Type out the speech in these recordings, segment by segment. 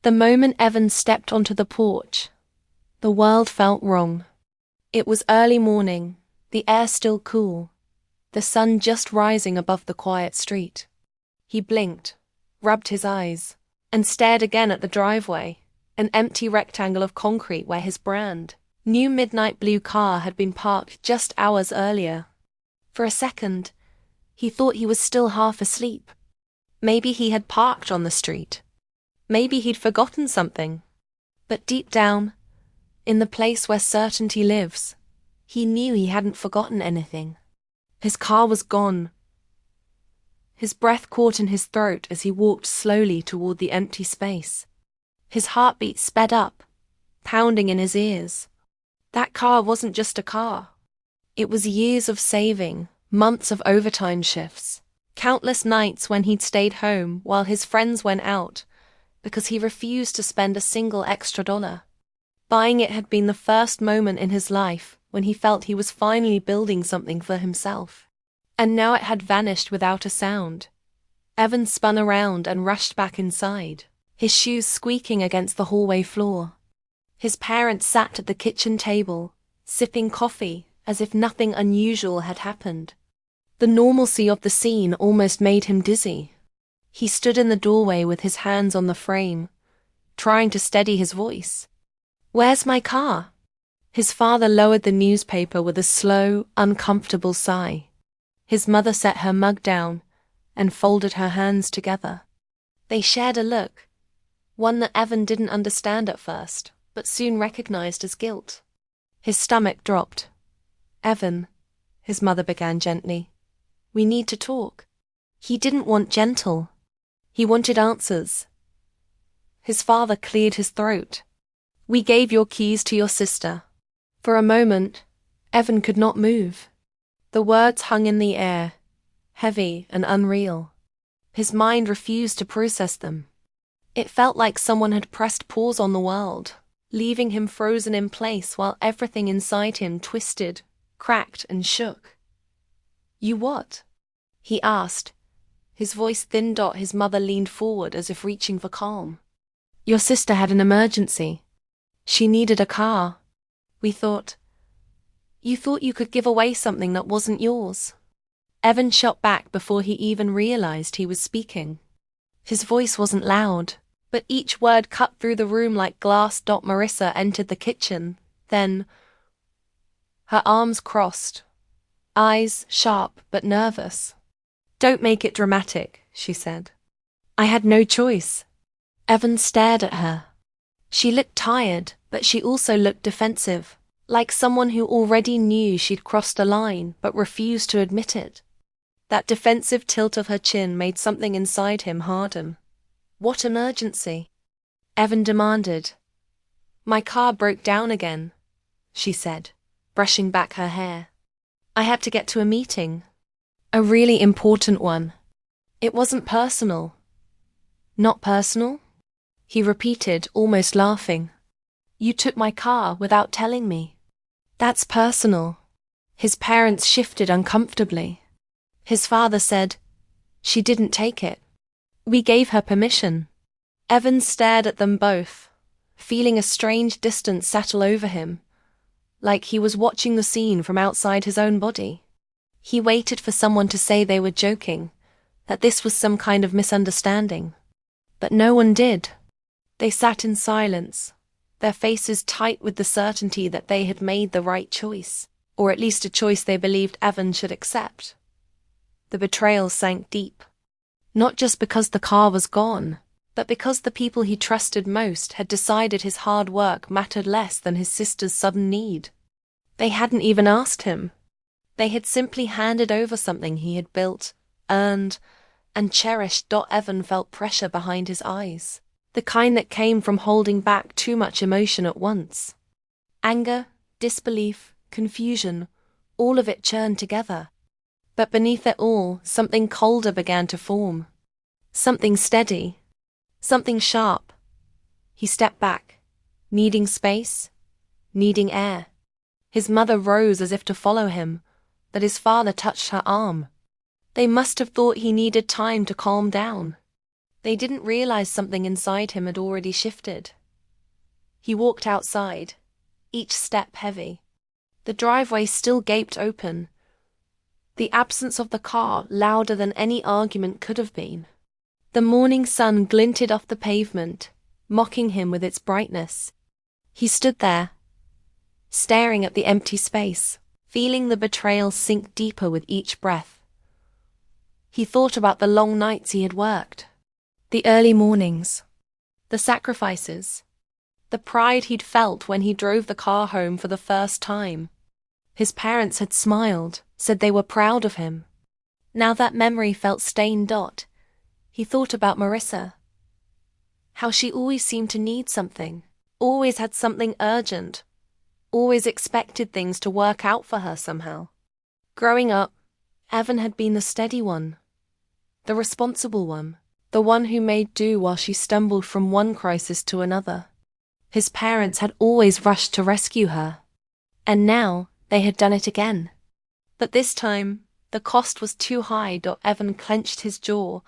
The moment Evan stepped onto the porch, the world felt wrong. It was early morning, the air still cool, the sun just rising above the quiet street. He blinked, rubbed his eyes, and stared again at the driveway, an empty rectangle of concrete where his brand new midnight blue car had been parked just hours earlier. For a second, he thought he was still half asleep. Maybe he had parked on the street. Maybe he'd forgotten something. But deep down, in the place where certainty lives, he knew he hadn't forgotten anything. His car was gone. His breath caught in his throat as he walked slowly toward the empty space. His heartbeat sped up, pounding in his ears. That car wasn't just a car. It was years of saving, months of overtime shifts, countless nights when he'd stayed home while his friends went out because he refused to spend a single extra dollar. Buying it had been the first moment in his life when he felt he was finally building something for himself. And now it had vanished without a sound. Evan spun around and rushed back inside, his shoes squeaking against the hallway floor. His parents sat at the kitchen table, sipping coffee as if nothing unusual had happened. The normalcy of the scene almost made him dizzy. He stood in the doorway with his hands on the frame, trying to steady his voice. "Where's my car?" His father lowered the newspaper with a slow, uncomfortable sigh. His mother set her mug down and folded her hands together. They shared a look, one that Evan didn't understand at first, but soon recognized as guilt. His stomach dropped. "Evan," his mother began gently, "we need to talk." He didn't want gentle. He wanted answers. His father cleared his throat. "We gave your keys to your sister." For a moment, Evan could not move. The words hung in the air, heavy and unreal. His mind refused to process them. It felt like someone had pressed pause on the world, leaving him frozen in place while everything inside him twisted, cracked, and shook. "You what?" he asked, his voice thin. His mother leaned forward as if reaching for calm. "Your sister had an emergency. She needed a car. We thought... You thought you could give away something that wasn't yours." Evan shot back before he even realized he was speaking. His voice wasn't loud, but each word cut through the room like glass. Marissa entered the kitchen, then... Her arms crossed, eyes sharp but nervous. "Don't make it dramatic," she said. "I had no choice." Evan stared at her. She looked tired, but she also looked defensive, like someone who already knew she'd crossed a line but refused to admit it. That defensive tilt of her chin made something inside him harden. "What emergency?" Evan demanded. "My car broke down again," she said, brushing back her hair. "I had to get to a meeting. A really important one. It wasn't personal." "Not personal?" he repeated, almost laughing. "You took my car without telling me." "That's personal." His parents shifted uncomfortably. His father said, "She didn't take it. We gave her permission." Evan stared at them both, feeling a strange distance settle over him, like he was watching the scene from outside his own body. He waited for someone to say they were joking, that this was some kind of misunderstanding. But no one did. They sat in silence, their faces tight with the certainty that they had made the right choice, or at least a choice they believed Evan should accept. The betrayal sank deep, not just because the car was gone, but because the people he trusted most had decided his hard work mattered less than his sister's sudden need. They hadn't even asked him. They had simply handed over something he had built, earned, and cherished. Evan felt pressure behind his eyes, the kind that came from holding back too much emotion at once. Anger, disbelief, confusion, all of it churned together. But beneath it all, something colder began to form. Something steady. Something sharp. He stepped back, needing space, needing air. His mother rose as if to follow him, but his father touched her arm. They must have thought he needed time to calm down. They didn't realize something inside him had already shifted. He walked outside, each step heavy. The driveway still gaped open, the absence of the car louder than any argument could have been. The morning sun glinted off the pavement, mocking him with its brightness. He stood there, staring at the empty space, feeling the betrayal sink deeper with each breath. He thought about the long nights he had worked, the early mornings, the sacrifices, the pride he'd felt when he drove the car home for the first time. His parents had smiled, said they were proud of him. Now that memory felt stained. He thought about Marissa. How she always seemed to need something, always had something urgent, always expected things to work out for her somehow. Growing up, Evan had been the steady one, the responsible one, the one who made do while she stumbled from one crisis to another. His parents had always rushed to rescue her, and now they had done it again. But this time, the cost was too high. Evan clenched his jaw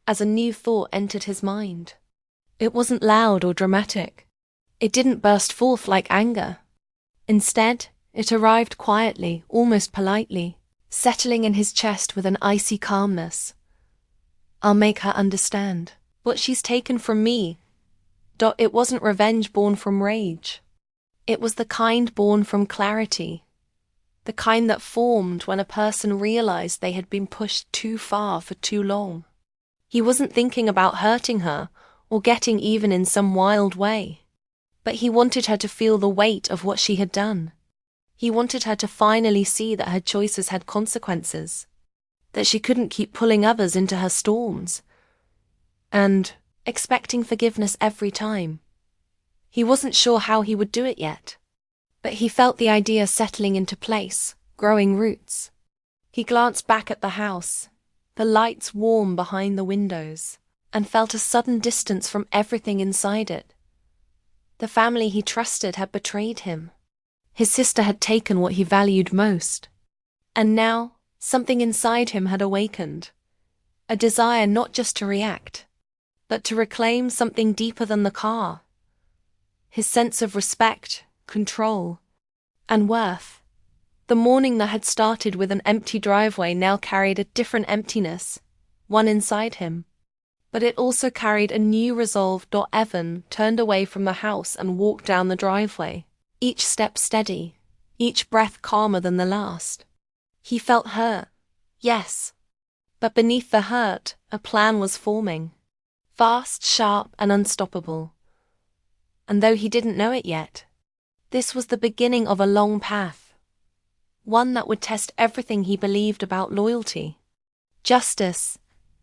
as a new thought entered his mind. It wasn't loud or dramatic. It didn't burst forth like anger. Instead, it arrived quietly, almost politely, settling in his chest with an icy calmness. I'll make her understand what she's taken from me. It wasn't revenge born from rage. It was the kind born from clarity. The kind that formed when a person realized they had been pushed too far for too long. He wasn't thinking about hurting her or getting even in some wild way. But he wanted her to feel the weight of what she had done. He wanted her to finally see that her choices had consequences, that she couldn't keep pulling others into her storms, and expecting forgiveness every time. He wasn't sure how he would do it yet, but he felt the idea settling into place, growing roots. He glanced back at the house, the lights warm behind the windows, and felt a sudden distance from everything inside it. The family he trusted had betrayed him. His sister had taken what he valued most. And now, something inside him had awakened. A desire not just to react, but to reclaim something deeper than the car. His sense of respect, control, and worth. The morning that had started with an empty driveway now carried a different emptiness, one inside him. But it also carried a new resolve. Evan turned away from the house and walked down the driveway, each step steady, each breath calmer than the last. He felt hurt, yes, but beneath the hurt, a plan was forming, fast, sharp, and unstoppable. And though he didn't know it yet, this was the beginning of a long path, one that would test everything he believed about loyalty, justice,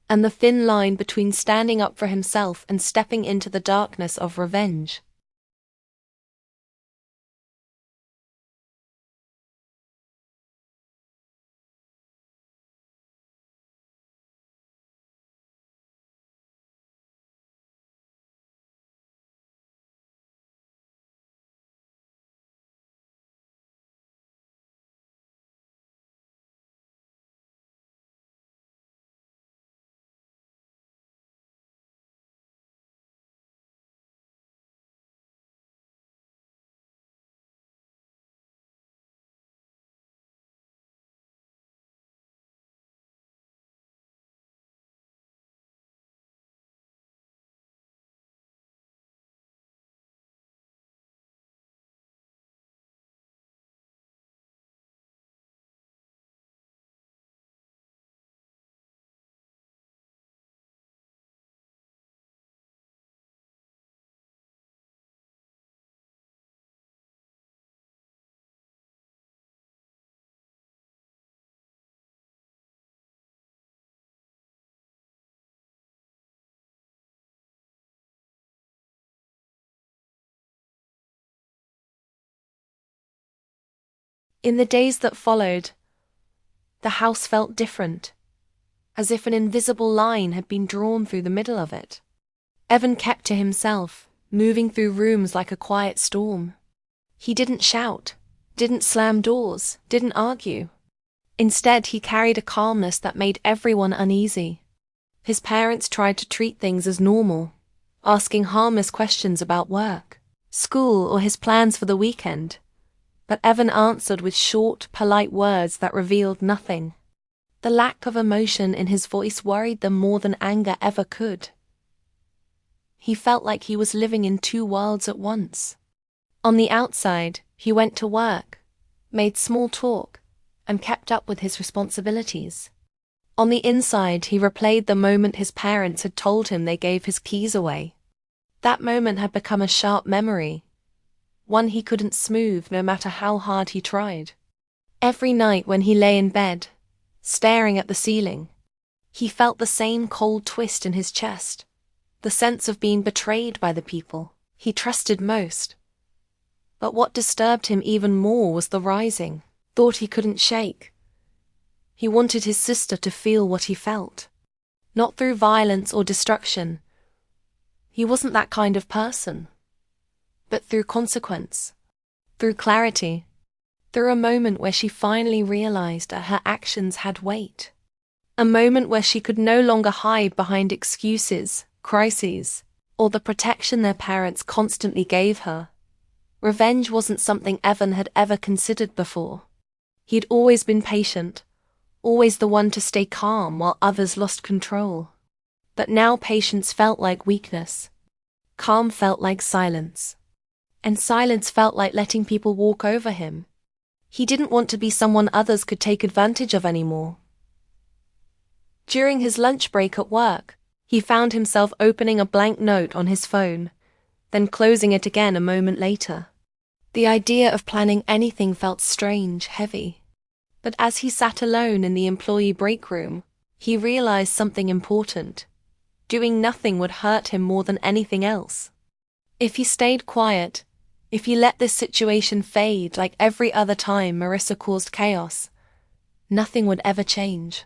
and the thin line between standing up for himself and stepping into the darkness of revenge. In the days that followed, the house felt different, as if an invisible line had been drawn through the middle of it. Evan kept to himself, moving through rooms like a quiet storm. He didn't shout, didn't slam doors, didn't argue. Instead, he carried a calmness that made everyone uneasy. His parents tried to treat things as normal, asking harmless questions about work, school, or his plans for the weekend. But Evan answered with short, polite words that revealed nothing. The lack of emotion in his voice worried them more than anger ever could. He felt like he was living in two worlds at once. On the outside, he went to work, made small talk, and kept up with his responsibilities. On the inside, he replayed the moment his parents had told him they gave his keys away. That moment had become a sharp memory, one he couldn't smooth no matter how hard he tried. Every night when he lay in bed, staring at the ceiling, he felt the same cold twist in his chest, the sense of being betrayed by the people he trusted most. But what disturbed him even more was the rising thought he couldn't shake. He wanted his sister to feel what he felt, not through violence or destruction. He wasn't that kind of person. But through consequence, through clarity, through a moment where she finally realized that her actions had weight. A moment where she could no longer hide behind excuses, crises, or the protection their parents constantly gave her. Revenge wasn't something Evan had ever considered before. He'd always been patient, always the one to stay calm while others lost control. But now patience felt like weakness. Calm felt like silence. And silence felt like letting people walk over him. He didn't want to be someone others could take advantage of anymore. During his lunch break at work, he found himself opening a blank note on his phone, then closing it again a moment later. The idea of planning anything felt strange, heavy. But as he sat alone in the employee break room, he realized something important. Doing nothing would hurt him more than anything else. If he stayed quiet, if he let this situation fade like every other time Marissa caused chaos, nothing would ever change.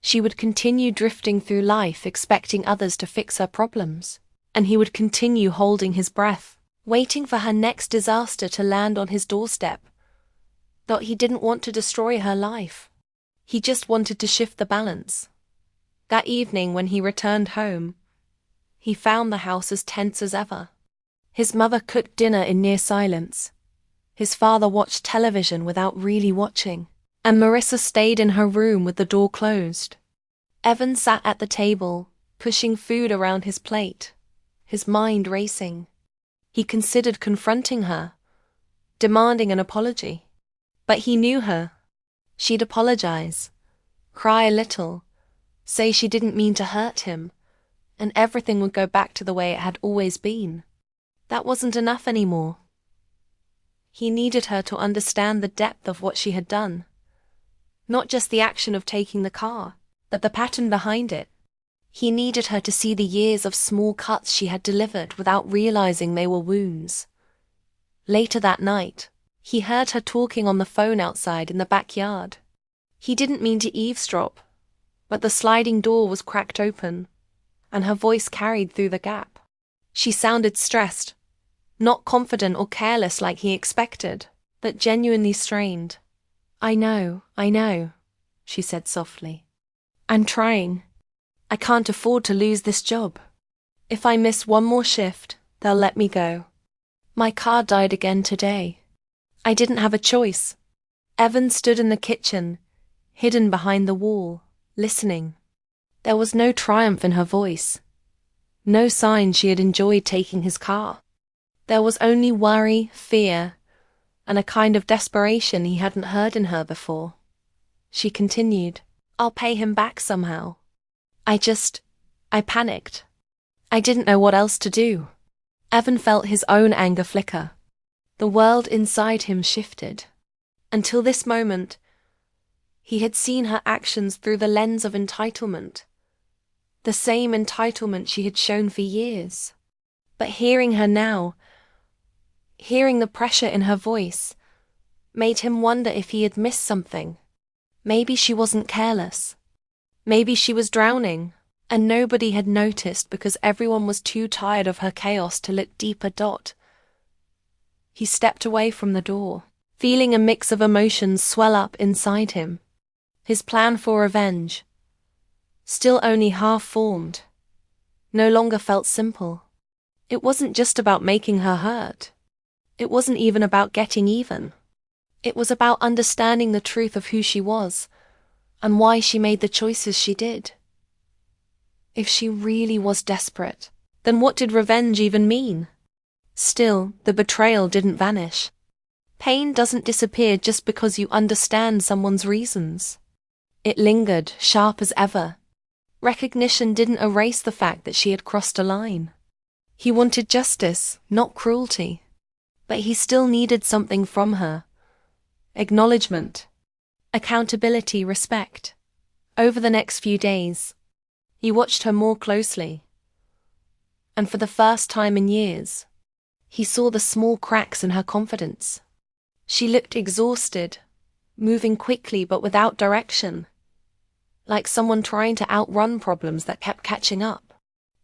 She would continue drifting through life expecting others to fix her problems, and he would continue holding his breath, waiting for her next disaster to land on his doorstep. But he didn't want to destroy her life. He just wanted to shift the balance. That evening when he returned home, he found the house as tense as ever. His mother cooked dinner in near silence. His father watched television without really watching, and Marissa stayed in her room with the door closed. Evan sat at the table, pushing food around his plate, his mind racing. He considered confronting her, demanding an apology. But he knew her. She'd apologize, cry a little, say she didn't mean to hurt him, and everything would go back to the way it had always been. That wasn't enough anymore. He needed her to understand the depth of what she had done. Not just the action of taking the car, but the pattern behind it. He needed her to see the years of small cuts she had delivered without realizing they were wounds. Later that night, he heard her talking on the phone outside in the backyard. He didn't mean to eavesdrop, but the sliding door was cracked open, and her voice carried through the gap. She sounded stressed, not confident or careless like he expected, but genuinely strained. I know, she said softly. I'm trying. I can't afford to lose this job. If I miss one more shift, they'll let me go. My car died again today. I didn't have a choice. Evan stood in the kitchen, hidden behind the wall, listening. There was no triumph in her voice. No sign she had enjoyed taking his car. There was only worry, fear, and a kind of desperation he hadn't heard in her before. She continued, I'll pay him back somehow. I panicked. I didn't know what else to do. Evan felt his own anger flicker. The world inside him shifted. Until this moment, he had seen her actions through the lens of entitlement. The same entitlement she had shown for years. But hearing her now, hearing the pressure in her voice, made him wonder if he had missed something. Maybe she wasn't careless. Maybe she was drowning, and nobody had noticed because everyone was too tired of her chaos to look deeper. He stepped away from the door, feeling a mix of emotions swell up inside him. His plan for revenge, still only half-formed, no longer felt simple. It wasn't just about making her hurt. It wasn't even about getting even. It was about understanding the truth of who she was and why she made the choices she did. If she really was desperate, then what did revenge even mean? Still, the betrayal didn't vanish. Pain doesn't disappear just because you understand someone's reasons. It lingered, sharp as ever. Recognition didn't erase the fact that she had crossed a line. He wanted justice, not cruelty. But he still needed something from her. Acknowledgement, accountability, respect. Over the next few days, he watched her more closely. And for the first time in years, he saw the small cracks in her confidence. She looked exhausted, moving quickly but without direction, like someone trying to outrun problems that kept catching up.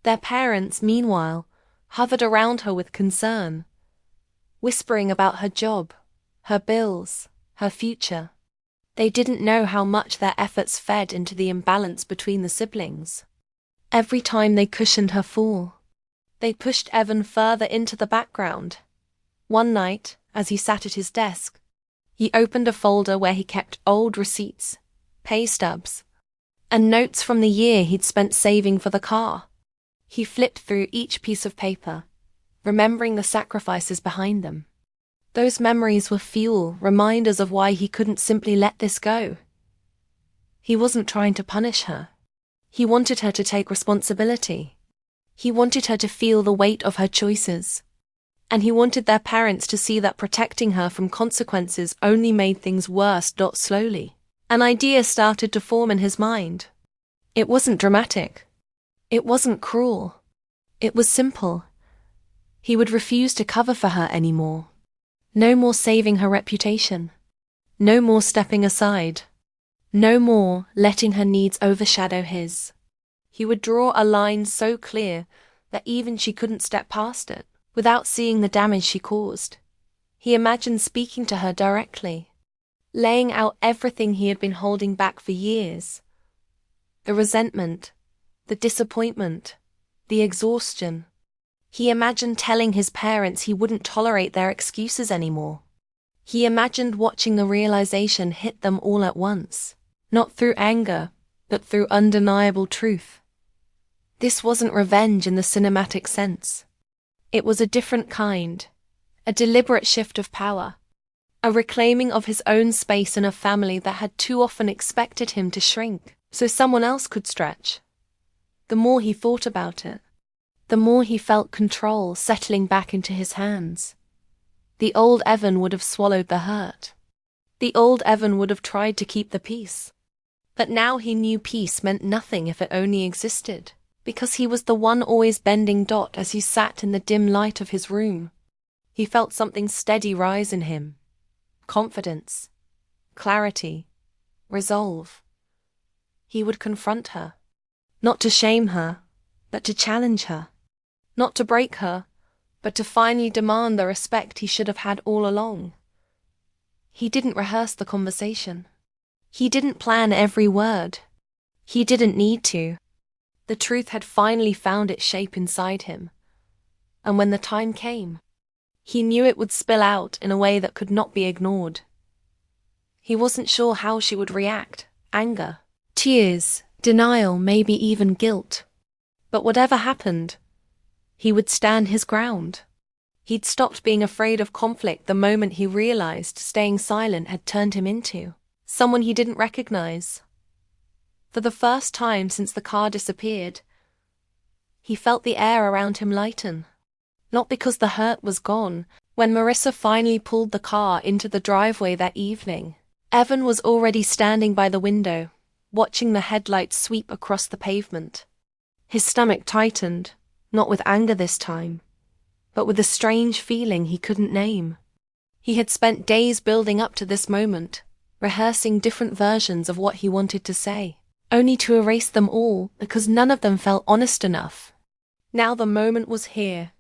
Their parents, meanwhile, hovered around her with concern, whispering about her job, her bills, her future. They didn't know how much their efforts fed into the imbalance between the siblings. Every time they cushioned her fall, they pushed Evan further into the background. One night, as he sat at his desk, he opened a folder where he kept old receipts, pay stubs, and notes from the year he'd spent saving for the car. He flipped through each piece of paper, remembering the sacrifices behind them. Those memories were fuel, reminders of why he couldn't simply let this go. He wasn't trying to punish her. He wanted her to take responsibility. He wanted her to feel the weight of her choices. And he wanted their parents to see that protecting her from consequences only made things worse. Slowly, an idea started to form in his mind. It wasn't dramatic. It wasn't cruel. It was simple. He would refuse to cover for her anymore. No more saving her reputation. No more stepping aside. No more letting her needs overshadow his. He would draw a line so clear that even she couldn't step past it without seeing the damage she caused. He imagined speaking to her directly, laying out everything he had been holding back for years. The resentment, the disappointment, the exhaustion. He imagined telling his parents he wouldn't tolerate their excuses anymore. He imagined watching the realization hit them all at once, not through anger, but through undeniable truth. This wasn't revenge in the cinematic sense. It was a different kind, a deliberate shift of power, a reclaiming of his own space in a family that had too often expected him to shrink so someone else could stretch. The more he thought about it, the more he felt control settling back into his hands. The old Evan would have swallowed the hurt. The old Evan would have tried to keep the peace. But now he knew peace meant nothing if it only existed, because he was the one always bending dot as he sat in the dim light of his room. He felt something steady rise in him. Confidence, clarity, resolve. He would confront her, not to shame her, but to challenge her. Not to break her, but to finally demand the respect he should have had all along. He didn't rehearse the conversation. He didn't plan every word. He didn't need to. The truth had finally found its shape inside him. And when the time came, he knew it would spill out in a way that could not be ignored. He wasn't sure how she would react. Anger, tears, denial, maybe even guilt. But whatever happened, he would stand his ground. He'd stopped being afraid of conflict the moment he realized staying silent had turned him into someone he didn't recognize. For the first time since the car disappeared, he felt the air around him lighten. Not because the hurt was gone. When Marissa finally pulled the car into the driveway that evening, Evan was already standing by the window, watching the headlights sweep across the pavement. His stomach tightened. Not with anger this time, but with a strange feeling he couldn't name. He had spent days building up to this moment, rehearsing different versions of what he wanted to say, only to erase them all because none of them felt honest enough. Now the moment was here,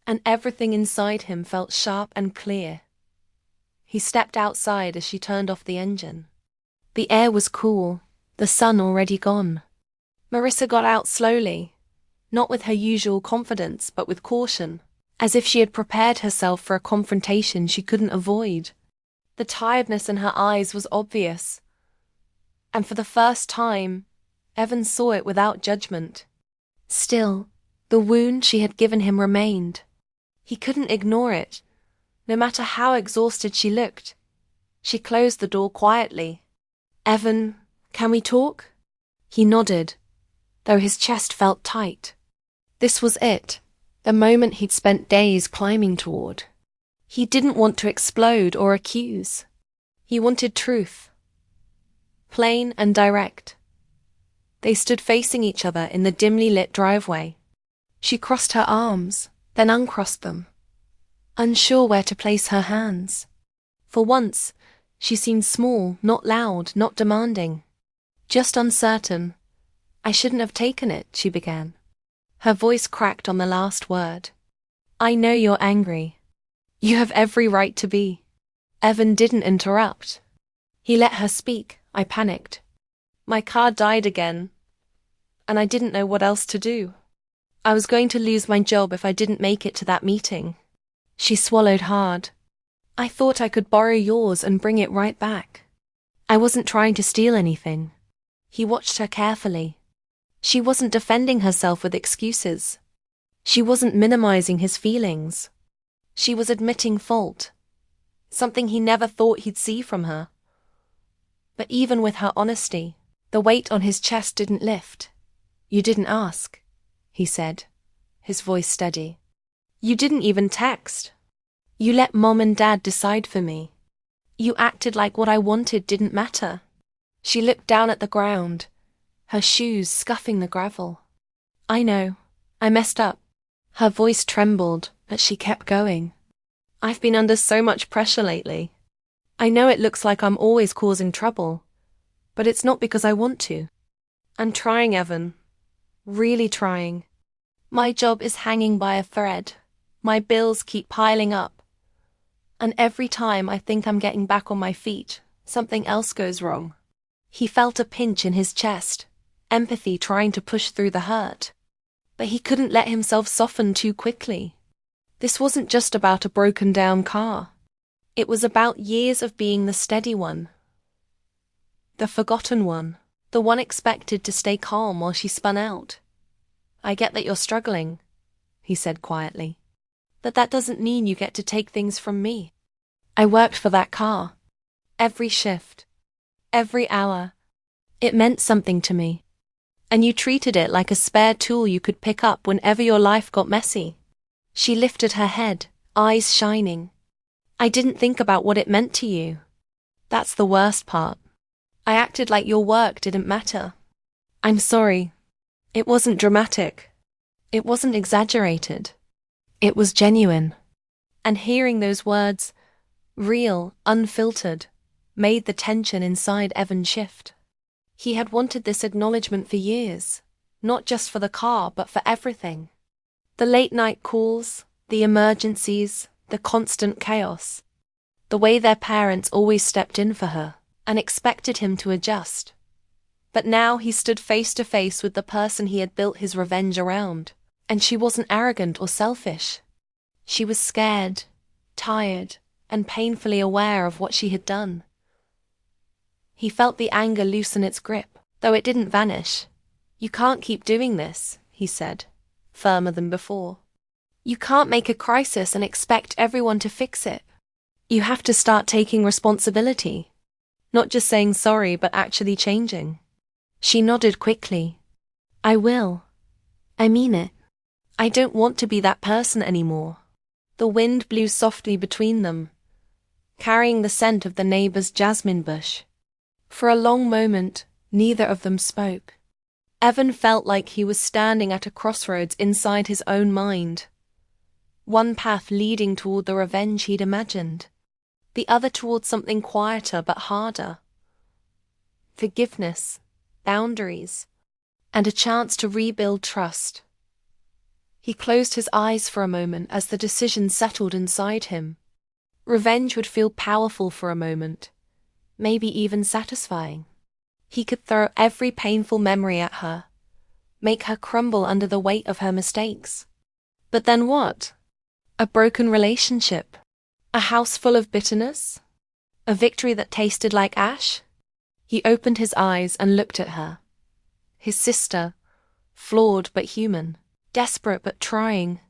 and everything inside him felt sharp and clear. He stepped outside as she turned off the engine. The air was cool, the sun already gone. Marissa got out slowly, not with her usual confidence but with caution, as if she had prepared herself for a confrontation she couldn't avoid. The tiredness in her eyes was obvious, and for the first time, Evan saw it without judgment. Still, the wound she had given him remained. He couldn't ignore it, no matter how exhausted she looked. She closed the door quietly. "Evan, can we talk?" He nodded, though his chest felt tight. This was it, the moment he'd spent days climbing toward. He didn't want to explode or accuse. He wanted truth. Plain and direct. They stood facing each other in the dimly lit driveway. She crossed her arms, then uncrossed them, unsure where to place her hands. For once, she seemed small, not loud, not demanding. Just uncertain. "I shouldn't have taken it," she began. Her voice cracked on the last word. "I know you're angry. You have every right to be." Evan didn't interrupt. He let her speak. "I panicked. My car died again, and I didn't know what else to do. I was going to lose my job if I didn't make it to that meeting." She swallowed hard. "I thought I could borrow yours and bring it right back. I wasn't trying to steal anything." He watched her carefully. She wasn't defending herself with excuses. She wasn't minimizing his feelings. She was admitting fault, something he never thought he'd see from her. But even with her honesty, the weight on his chest didn't lift. "You didn't ask," he said, his voice steady. "You didn't even text. You let Mom and Dad decide for me. You acted like what I wanted didn't matter." She looked down at the ground, her shoes scuffing the gravel. "I know. I messed up." Her voice trembled, but she kept going. "I've been under so much pressure lately. I know it looks like I'm always causing trouble, but it's not because I want to. I'm trying, Evan. Really trying. My job is hanging by a thread. My bills keep piling up. And every time I think I'm getting back on my feet, something else goes wrong." He felt a pinch in his chest, empathy trying to push through the hurt. But he couldn't let himself soften too quickly. This wasn't just about a broken-down car. It was about years of being the steady one. The forgotten one. The one expected to stay calm while she spun out. "I get that you're struggling," he said quietly. "But that doesn't mean you get to take things from me. I worked for that car. Every shift. Every hour. It meant something to me. And you treated it like a spare tool you could pick up whenever your life got messy." She lifted her head, eyes shining. "I didn't think about what it meant to you. That's the worst part. I acted like your work didn't matter. I'm sorry. It wasn't dramatic. It wasn't exaggerated. It was genuine." And hearing those words, real, unfiltered, made the tension inside Evan shift. He had wanted this acknowledgement for years, not just for the car, but for everything. The late-night calls, the emergencies, the constant chaos. The way their parents always stepped in for her and expected him to adjust. But now he stood face to face with the person he had built his revenge around, and she wasn't arrogant or selfish. She was scared, tired, and painfully aware of what she had done. He felt the anger loosen its grip, though it didn't vanish. "You can't keep doing this," he said, firmer than before. "You can't make a crisis and expect everyone to fix it. You have to start taking responsibility. Not just saying sorry, but actually changing." She nodded quickly. "I will. I mean it. I don't want to be that person anymore." The wind blew softly between them, carrying the scent of the neighbor's jasmine bush. For a long moment, neither of them spoke. Evan felt like he was standing at a crossroads inside his own mind. One path leading toward the revenge he'd imagined, the other toward something quieter but harder. Forgiveness, boundaries, and a chance to rebuild trust. He closed his eyes for a moment as the decision settled inside him. Revenge would feel powerful for a moment, maybe even satisfying. He could throw every painful memory at her, make her crumble under the weight of her mistakes. But then what? A broken relationship? A house full of bitterness? A victory that tasted like ash? He opened his eyes and looked at her. His sister, flawed but human, desperate but trying.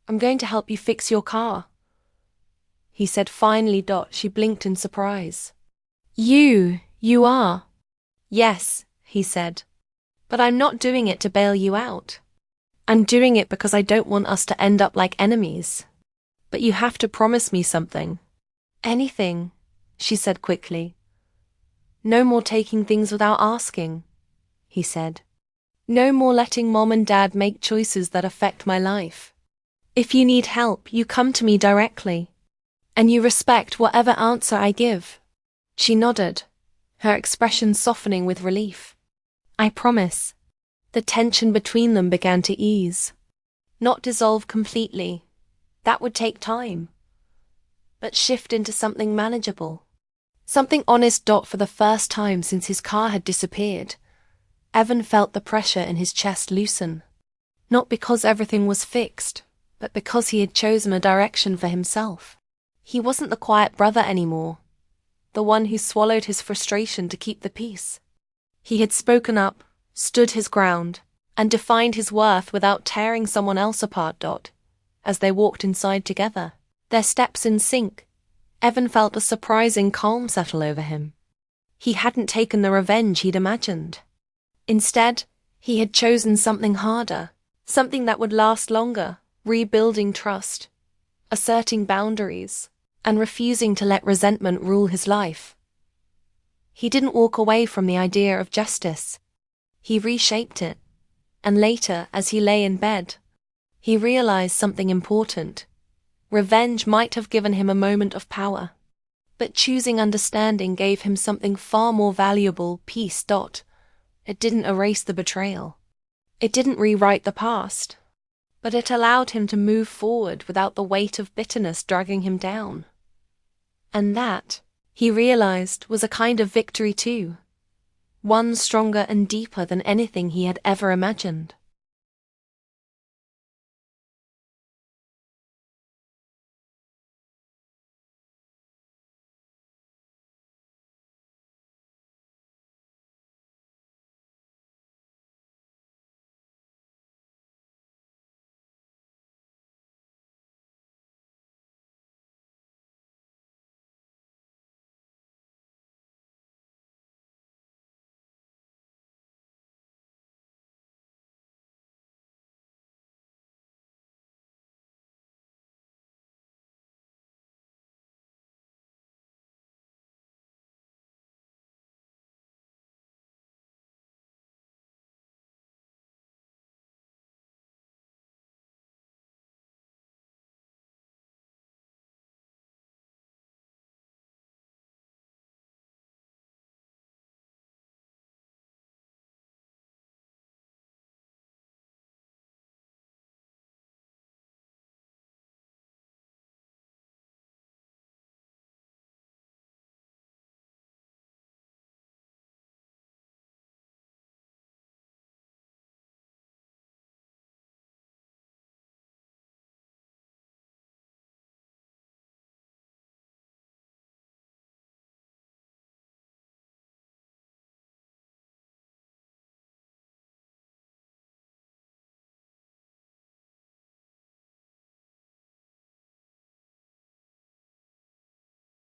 "I'm going to help you fix your car," he said finally. She blinked in surprise. You are?" "Yes," he said. "But I'm not doing it to bail you out. I'm doing it because I don't want us to end up like enemies. But you have to promise me something." "Anything," she said quickly. "No more taking things without asking," he said. "No more letting Mom and Dad make choices that affect my life. If you need help, you come to me directly. And you respect whatever answer I give." She nodded, her expression softening with relief. "I promise." The tension between them began to ease. Not dissolve completely. That would take time. But shift into something manageable. Something honest. For the first time since his car had disappeared, Evan felt the pressure in his chest loosen. Not because everything was fixed, but because he had chosen a direction for himself. He wasn't the quiet brother anymore, the one who swallowed his frustration to keep the peace. He had spoken up, stood his ground, and defined his worth without tearing someone else apart. As they walked inside together, their steps in sync, Evan felt a surprising calm settle over him. He hadn't taken the revenge he'd imagined. Instead, he had chosen something harder, something that would last longer, rebuilding trust, asserting boundaries, and refusing to let resentment rule his life. He didn't walk away from the idea of justice. He reshaped it, and later, as he lay in bed, he realized something important. Revenge might have given him a moment of power, but choosing understanding gave him something far more valuable: peace. It didn't erase the betrayal. It didn't rewrite the past, but it allowed him to move forward without the weight of bitterness dragging him down. And that, he realized, was a kind of victory too. One stronger and deeper than anything he had ever imagined.